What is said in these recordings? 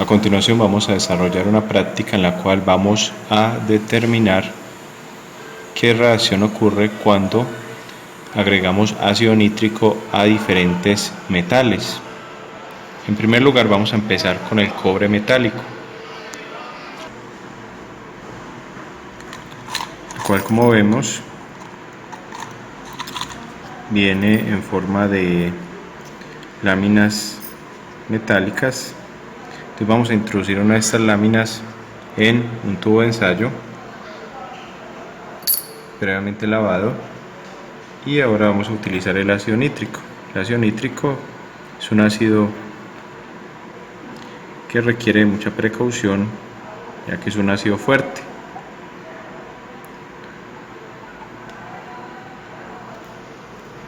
A continuación vamos a desarrollar una práctica en la cual vamos a determinar qué reacción ocurre cuando agregamos ácido nítrico a diferentes metales. En primer lugar vamos a empezar con el cobre metálico, el cual, como vemos, viene en forma de láminas metálicas. Entonces vamos a introducir una de estas láminas en un tubo de ensayo previamente lavado, y ahora vamos a utilizar el ácido nítrico. El ácido nítrico es un ácido que requiere mucha precaución, ya que es un ácido fuerte.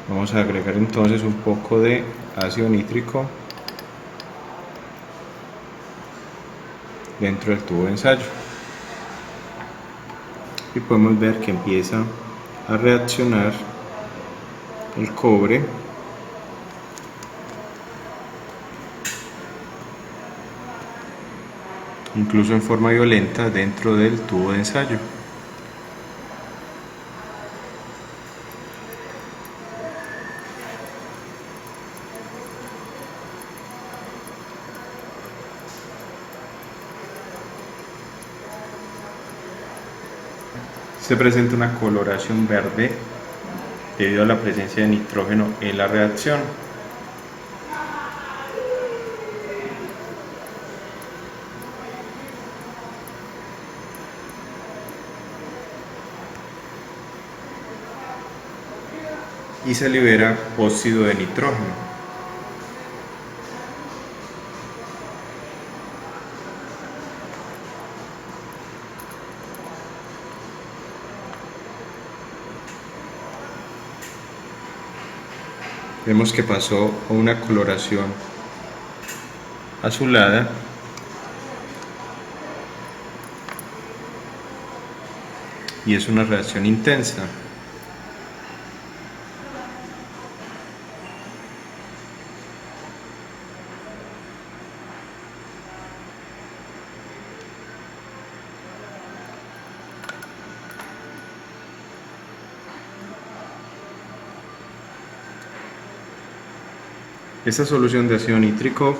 Vamos a agregar entonces un poco de ácido nítrico dentro del tubo de ensayo y podemos ver que empieza a reaccionar el cobre incluso en forma violenta dentro del tubo de ensayo. Se presenta una coloración verde debido a la presencia de nitrógeno en la reacción. Y se libera óxido de nitrógeno. Vemos que pasó a una coloración azulada y es una reacción intensa. Esta solución de ácido nítrico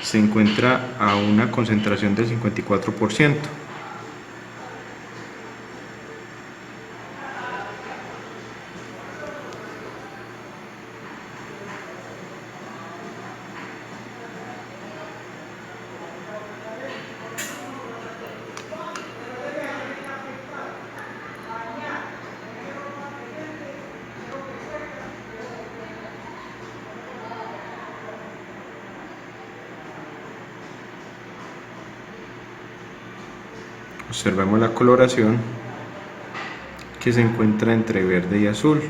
se encuentra a una concentración del 54%. Observemos la coloración que se encuentra entre verde y azul.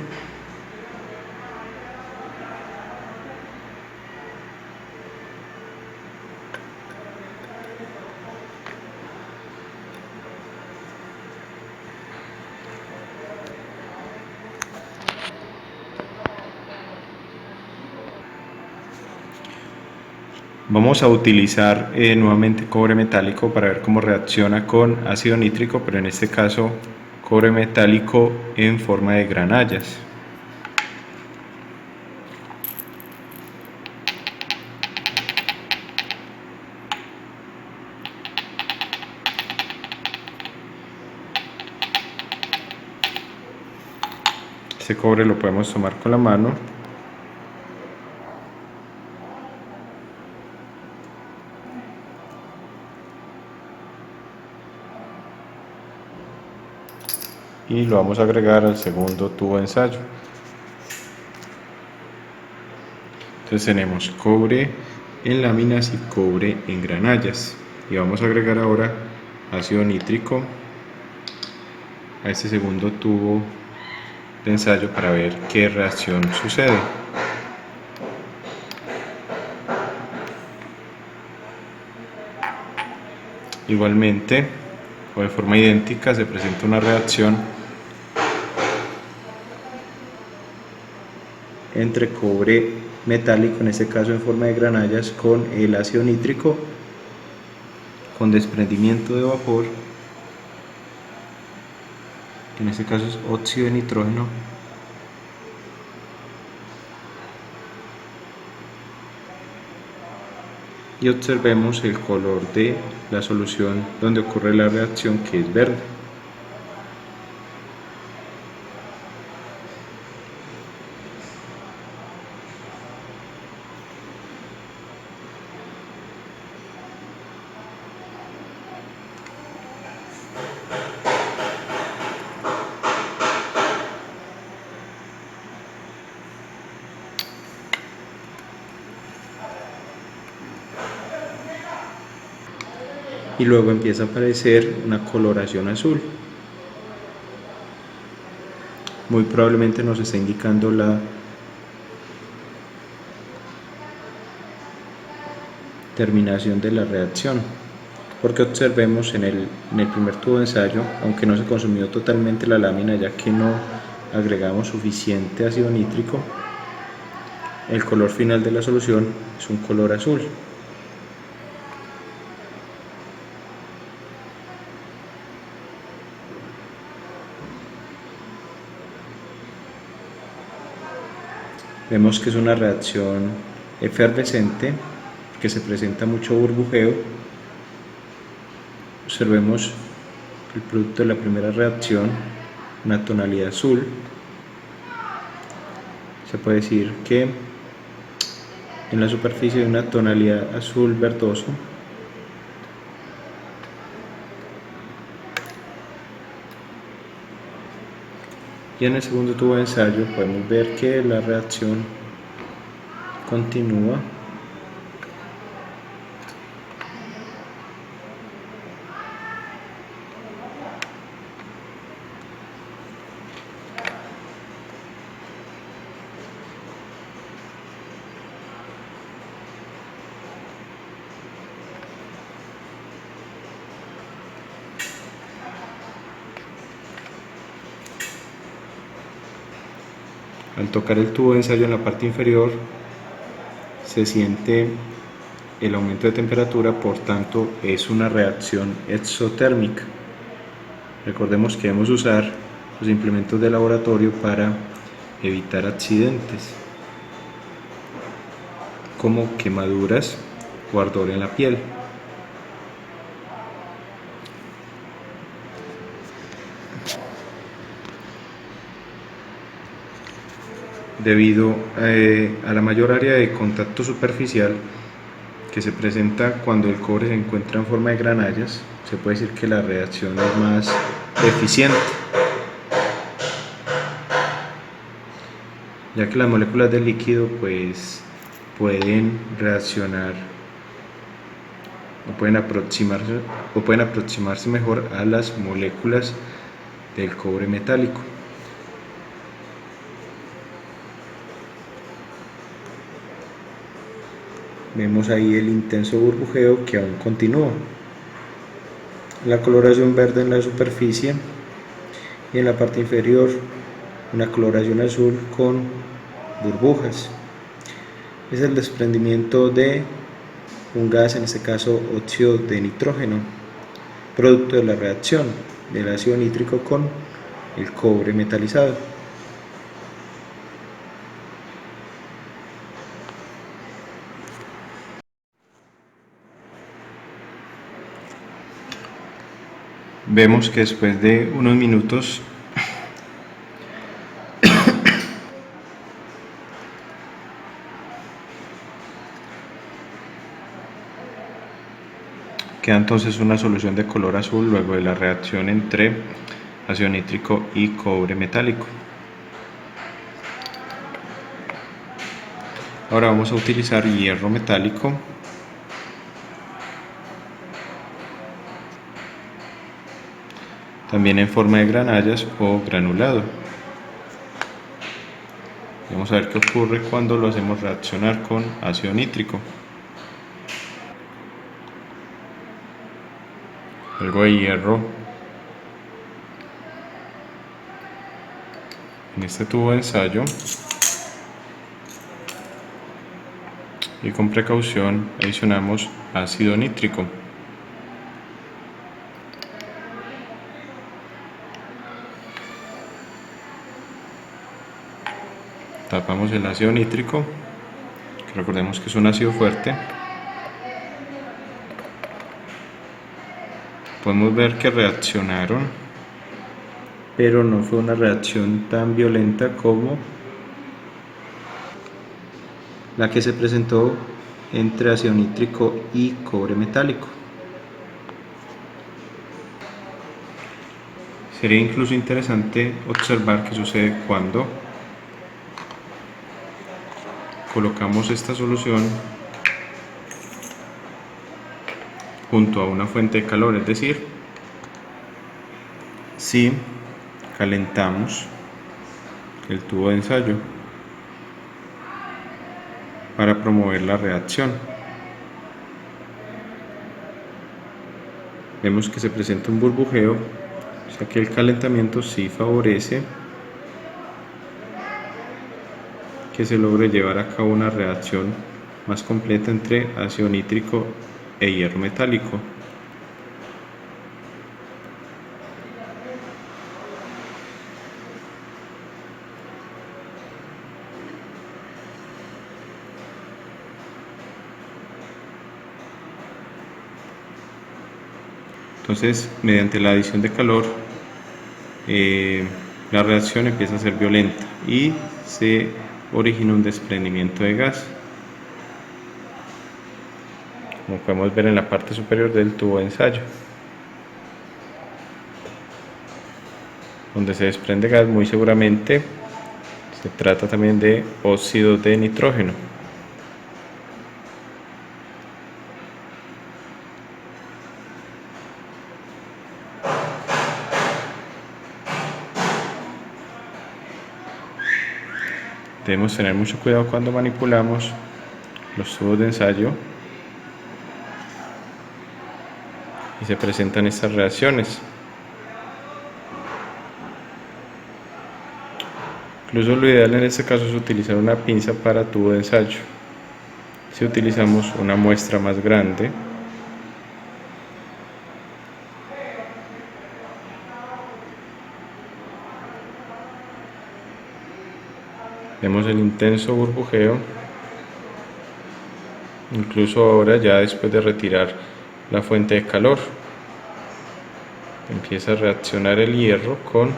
Vamos a utilizar nuevamente cobre metálico para ver cómo reacciona con ácido nítrico, pero en este caso cobre metálico en forma de granallas. Este cobre lo podemos tomar con la mano y lo vamos a agregar al segundo tubo de ensayo. Entonces tenemos cobre en láminas y cobre en granallas, y vamos a agregar ahora ácido nítrico a este segundo tubo de ensayo para ver qué reacción sucede. Igualmente, o de forma idéntica, se presenta una reacción entre cobre metálico, en este caso en forma de granallas, con el ácido nítrico, con desprendimiento de vapor, que en este caso es óxido de nitrógeno, y observemos el color de la solución donde ocurre la reacción, que es verde. Y luego empieza a aparecer una coloración azul. Muy probablemente nos está indicando la terminación de la reacción, porque observemos en el primer tubo de ensayo, aunque no se consumió totalmente la lámina ya que no agregamos suficiente ácido nítrico, el color final de la solución es un color azul. Vemos que es una reacción efervescente, que se presenta mucho burbujeo. Observemos el producto de la primera reacción, una tonalidad azul. Se puede decir que en la superficie hay una tonalidad azul verdoso. Y en el segundo tubo de ensayo podemos ver que la reacción continúa. Al tocar el tubo de ensayo en la parte inferior se siente el aumento de temperatura, por tanto es una reacción exotérmica. Recordemos que debemos usar los implementos de laboratorio para evitar accidentes como quemaduras o ardor en la piel. Debido a la mayor área de contacto superficial que se presenta cuando el cobre se encuentra en forma de granallas, se puede decir que la reacción es más eficiente, ya que las moléculas del líquido pues pueden reaccionar o pueden aproximarse mejor a las moléculas del cobre metálico. Vemos ahí el intenso burbujeo que aún continúa. La coloración verde en la superficie y en la parte inferior una coloración azul con burbujas. Es el desprendimiento de un gas, en este caso óxido de nitrógeno, producto de la reacción del ácido nítrico con el cobre metalizado. Vemos que después de unos minutos queda entonces una solución de color azul luego de la reacción entre ácido nítrico y cobre metálico. Ahora vamos a utilizar hierro metálico también en forma de granallas o granulado. Vamos a ver qué ocurre cuando lo hacemos reaccionar con ácido nítrico. Algo de hierro en este tubo de ensayo y con precaución adicionamos ácido nítrico. Tapamos el ácido nítrico, que recordemos que es un ácido fuerte. Podemos ver que reaccionaron, pero no fue una reacción tan violenta como la que se presentó entre ácido nítrico y cobre metálico. Sería incluso interesante observar qué sucede cuando colocamos esta solución junto a una fuente de calor, es decir, si calentamos el tubo de ensayo para promover la reacción. Vemos que se presenta un burbujeo, o sea que el calentamiento sí favorece que se logre llevar a cabo una reacción más completa entre ácido nítrico e hierro metálico. Entonces, mediante la adición de calor, la reacción empieza a ser violenta y se origina un desprendimiento de gas, como podemos ver en la parte superior del tubo de ensayo, donde se desprende gas. Muy seguramente se trata también de óxido de nitrógeno. Debemos tener mucho cuidado cuando manipulamos los tubos de ensayo y se presentan estas reacciones. Incluso lo ideal en este caso es utilizar una pinza para tubo de ensayo. Si utilizamos una muestra más grande, vemos el intenso burbujeo. Incluso ahora, ya después de retirar la fuente de calor, empieza a reaccionar el hierro con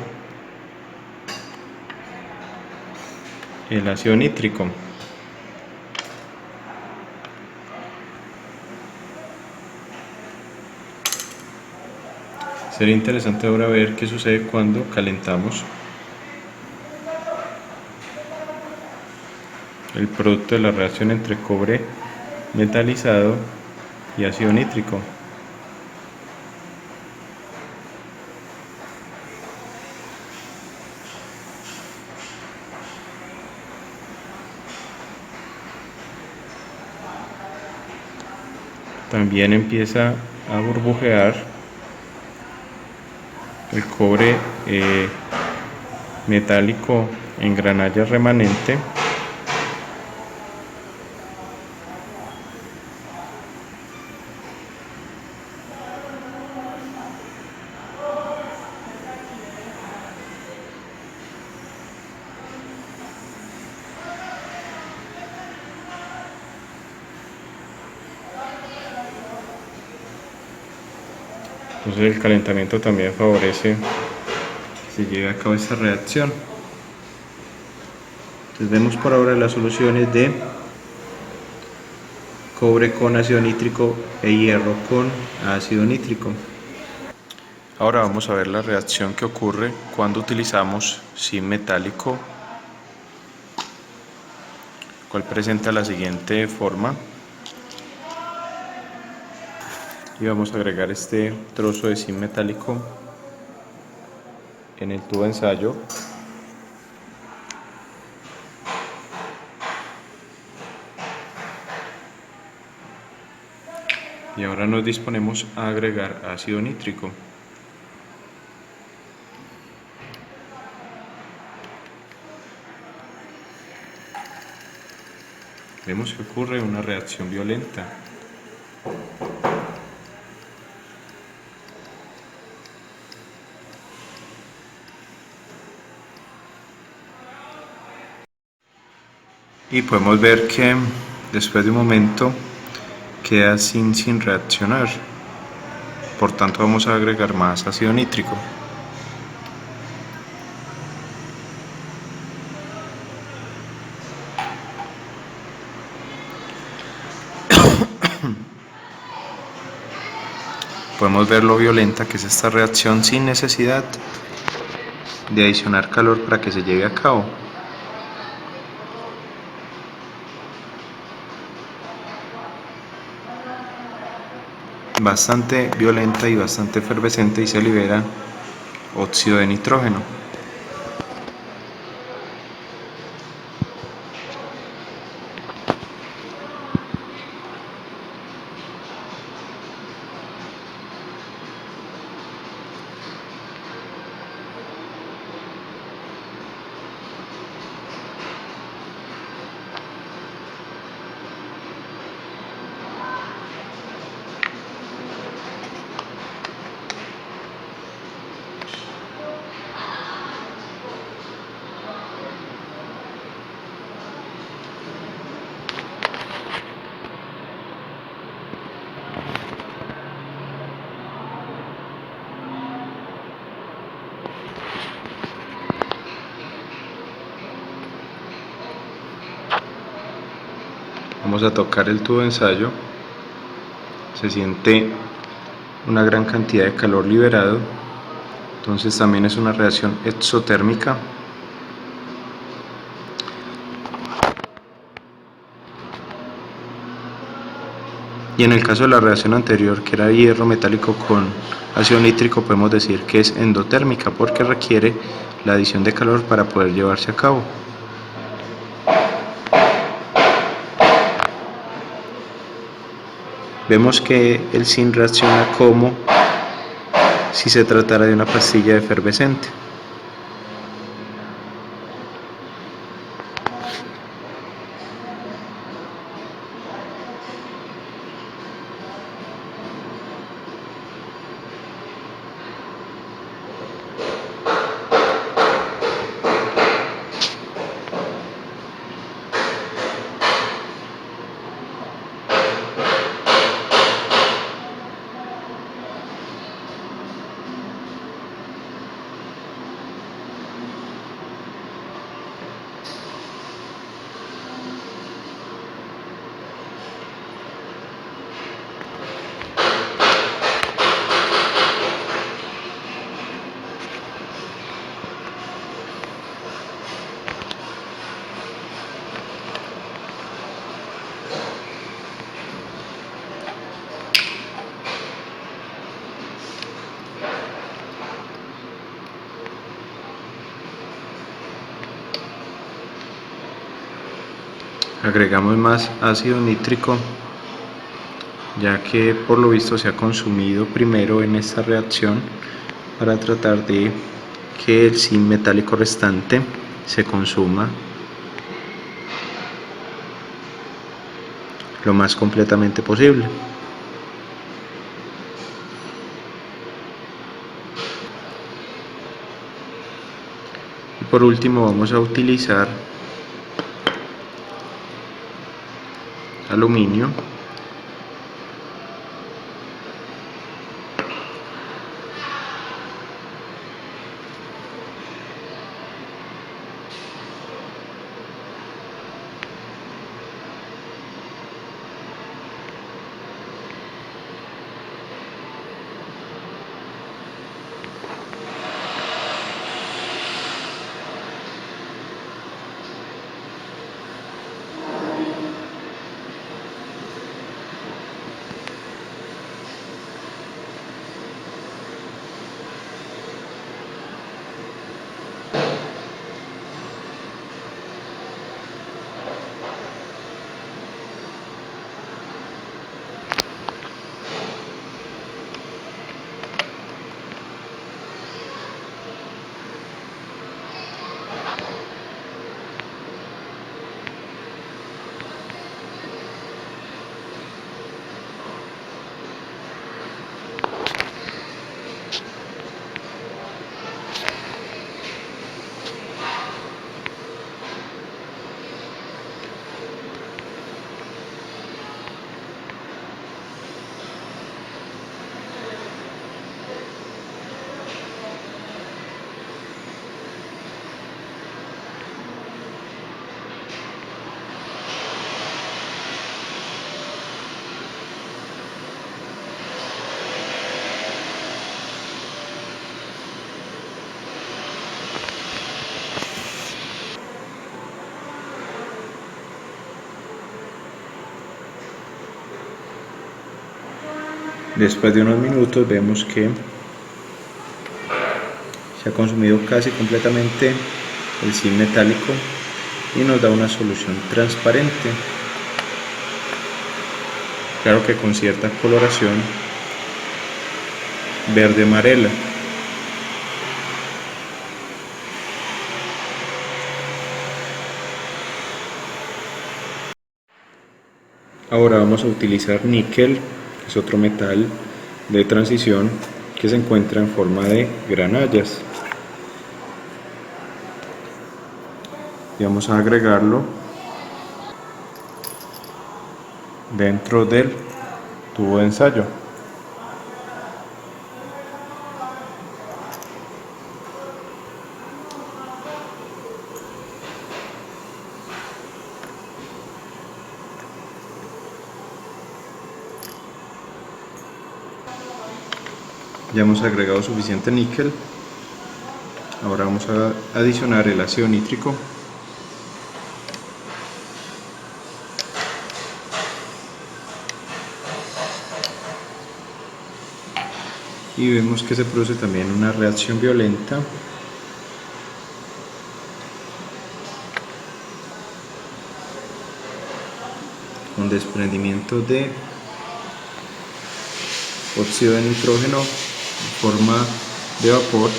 el ácido nítrico. Sería interesante ahora ver qué sucede cuando calentamos el producto de la reacción entre cobre metalizado y ácido nítrico. También empieza a burbujear el cobre metálico en granalla remanente. Entonces el calentamiento también favorece que se lleve a cabo esta reacción. Entonces vemos por ahora las soluciones de cobre con ácido nítrico e hierro con ácido nítrico. Ahora vamos a ver la reacción que ocurre cuando utilizamos zinc metálico, cual presenta la siguiente forma. Y vamos a agregar este trozo de zinc metálico en el tubo de ensayo. Y ahora nos disponemos a agregar ácido nítrico. Vemos que ocurre una reacción violenta. y podemos ver que después de un momento queda sin reaccionar, por tanto vamos a agregar más ácido nítrico. Podemos ver lo violenta que es esta reacción sin necesidad de adicionar calor para que se lleve a cabo. Bastante violenta y bastante efervescente, y se libera óxido de nitrógeno. Vamos a tocar el tubo de ensayo. Se siente una gran cantidad de calor liberado, entonces también es una reacción exotérmica. Y en el caso de la reacción anterior, que era hierro metálico con ácido nítrico, podemos decir que es endotérmica porque requiere la adición de calor para poder llevarse a cabo. Vemos que el zinc reacciona como si se tratara de una pastilla efervescente. Agregamos más ácido nítrico, ya que por lo visto se ha consumido primero en esta reacción, para tratar de que el zinc metálico restante se consuma lo más completamente posible. Y por último vamos a utilizar aluminio. Después de unos minutos vemos que se ha consumido casi completamente el zinc metálico y nos da una solución transparente, claro que con cierta coloración verde amarela. Ahora vamos a utilizar níquel, que es otro metal de transición que se encuentra en forma de granallas, y vamos a agregarlo dentro del tubo de ensayo. Ya hemos agregado suficiente níquel. Ahora vamos a adicionar el ácido nítrico. Y vemos que se produce también una reacción violenta con desprendimiento de óxido de nitrógeno en forma de vapor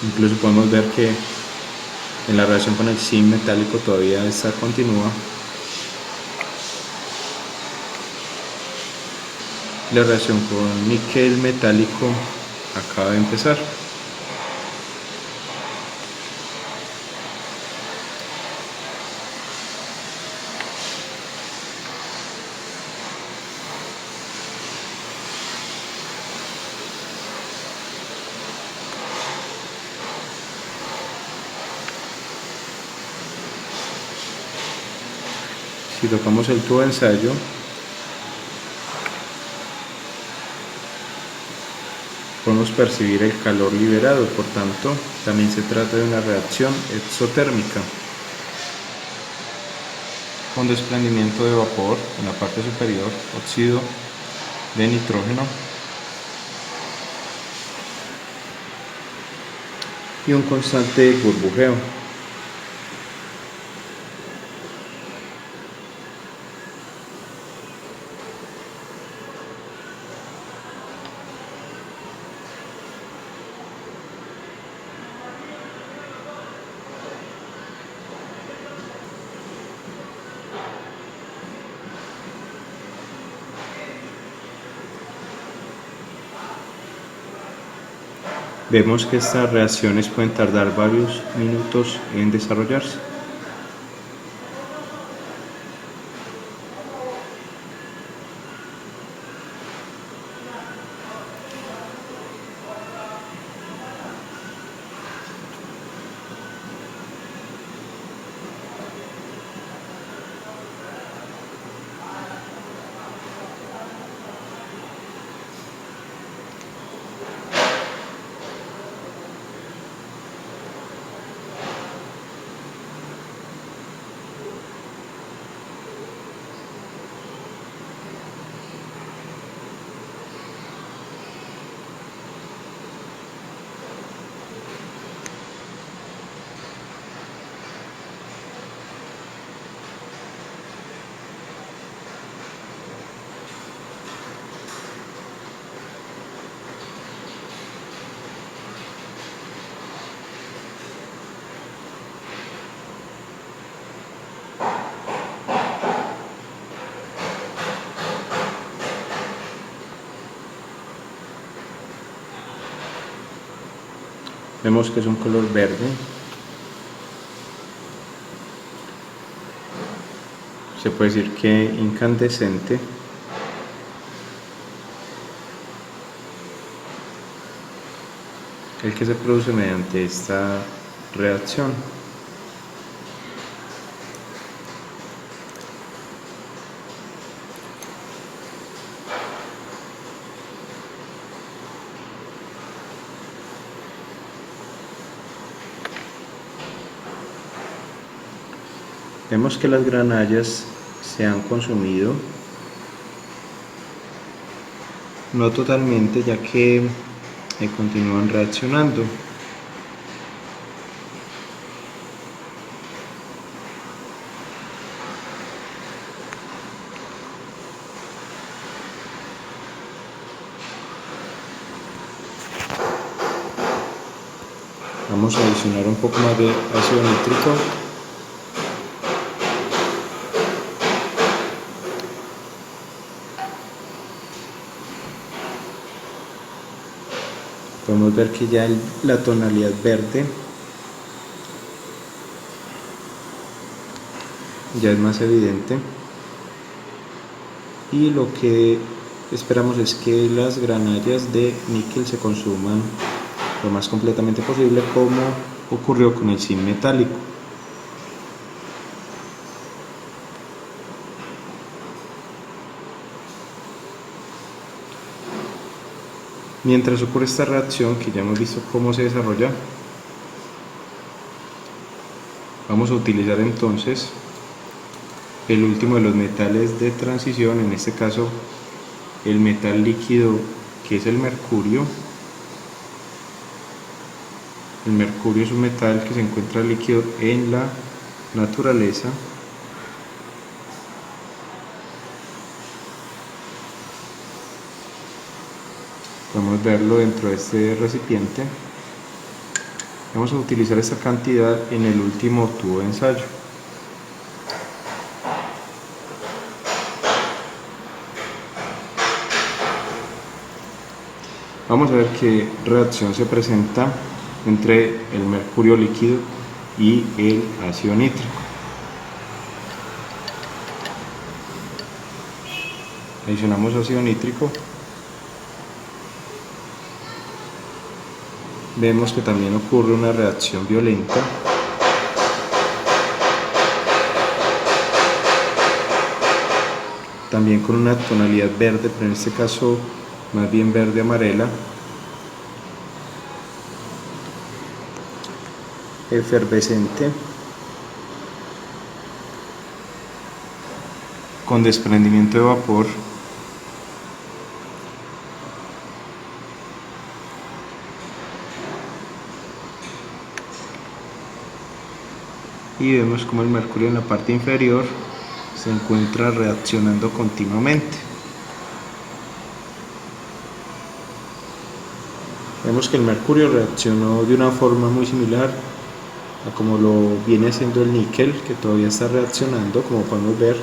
incluso podemos ver que en la reacción con el zinc metálico todavía esta continúa. La reacción con níquel metálico acaba de empezar. Si tocamos el tubo de ensayo, podemos percibir el calor liberado, por tanto, también se trata de una reacción exotérmica, con desprendimiento de vapor en la parte superior, óxido de nitrógeno y un constante burbujeo. Vemos que estas reacciones pueden tardar varios minutos en desarrollarse. Vemos que es un color verde. Se puede decir que incandescente. El que se produce mediante esta reacción. Vemos que las granallas se han consumido, no totalmente, ya que continúan reaccionando. Vamos a adicionar un poco más de ácido nítrico. Podemos ver que ya la tonalidad verde ya es más evidente, y lo que esperamos es que las granallas de níquel se consuman lo más completamente posible, como ocurrió con el zinc metálico. Mientras ocurre esta reacción, que ya hemos visto cómo se desarrolla, vamos a utilizar entonces el último de los metales de transición, en este caso el metal líquido, que es el mercurio. El mercurio es un metal que se encuentra líquido en la naturaleza. Podemos verlo dentro de este recipiente. Vamos a utilizar esta cantidad en el último tubo de ensayo. Vamos a ver qué reacción se presenta entre el mercurio líquido y el ácido nítrico. Adicionamos ácido nítrico. Vemos que también ocurre una reacción violenta. También con una tonalidad verde, pero en este caso más bien verde amarela. Efervescente, con desprendimiento de vapor. Y vemos como el mercurio en la parte inferior se encuentra reaccionando continuamente. Vemos que el mercurio reaccionó de una forma muy similar a como lo viene haciendo el níquel, que todavía está reaccionando, como podemos ver,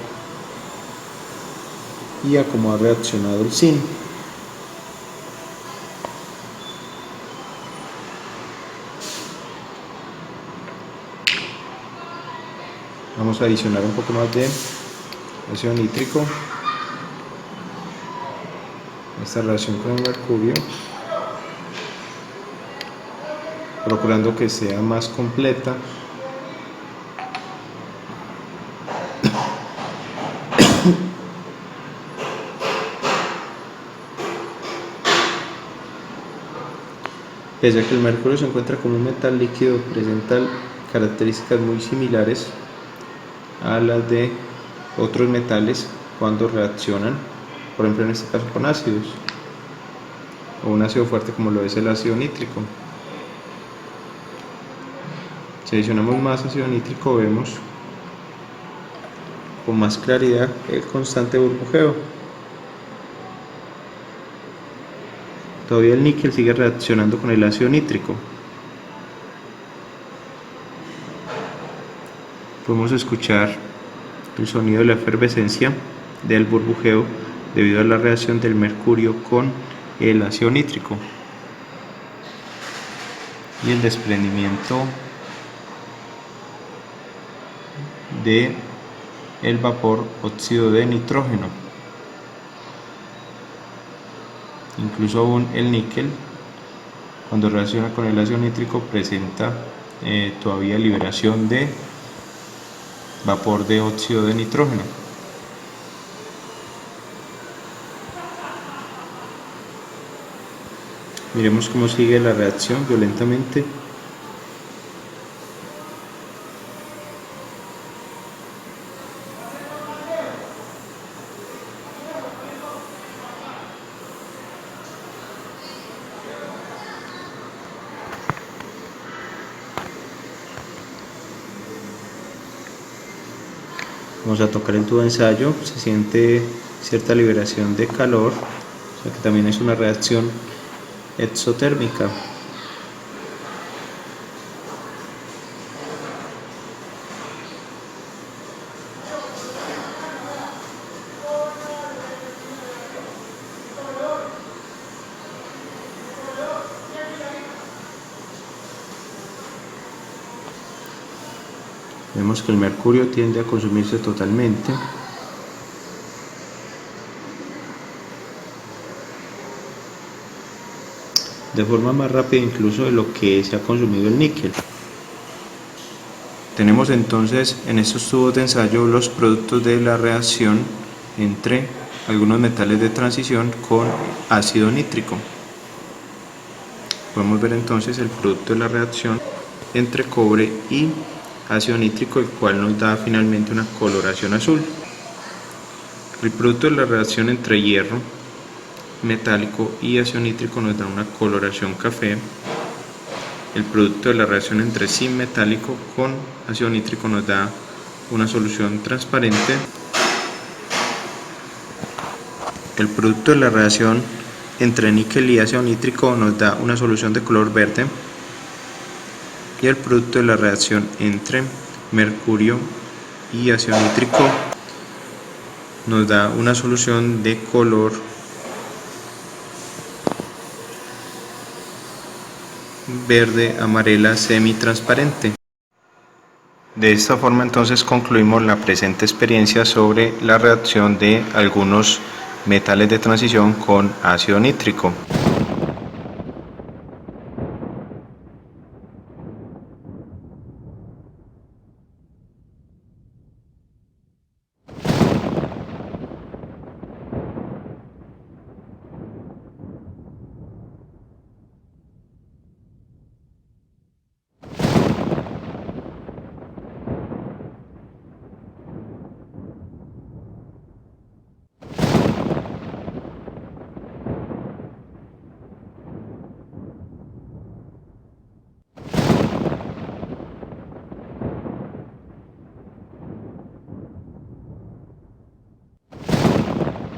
y a como ha reaccionado el zinc. Vamos a adicionar un poco más de ácido nítrico a esta reacción con el mercurio, procurando que sea más completa. Pese a que el mercurio se encuentra como un metal líquido, presenta características muy similares a las de otros metales cuando reaccionan, por ejemplo en este caso con ácidos, o un ácido fuerte como lo es el ácido nítrico. Si adicionamos más ácido nítrico, vemos con más claridad el constante burbujeo. Todavía el níquel sigue reaccionando con el ácido nítrico. Podemos escuchar el sonido de la efervescencia del burbujeo debido a la reacción del mercurio con el ácido nítrico y el desprendimiento de el vapor óxido de nitrógeno. Incluso aún el níquel, cuando reacciona con el ácido nítrico, presenta todavía liberación de vapor de óxido de nitrógeno. Miremos cómo sigue la reacción violentamente. Vamos a tocar el tubo de ensayo, se siente cierta liberación de calor, o sea que también es una reacción exotérmica. Vemos que el mercurio tiende a consumirse totalmente. De forma más rápida incluso de lo que se ha consumido el níquel. Tenemos entonces en estos tubos de ensayo los productos de la reacción entre algunos metales de transición con ácido nítrico. Podemos ver entonces el producto de la reacción entre cobre y ácido nítrico, el cual nos da finalmente una coloración azul. El producto de la reacción entre hierro metálico y ácido nítrico nos da una coloración café. El producto de la reacción entre zinc metálico con ácido nítrico nos da una solución transparente. El producto de la reacción entre níquel y ácido nítrico nos da una solución de color verde. Y el producto de la reacción entre mercurio y ácido nítrico nos da una solución de color verde amarela semitransparente. De esta forma entonces concluimos la presente experiencia sobre la reacción de algunos metales de transición con ácido nítrico.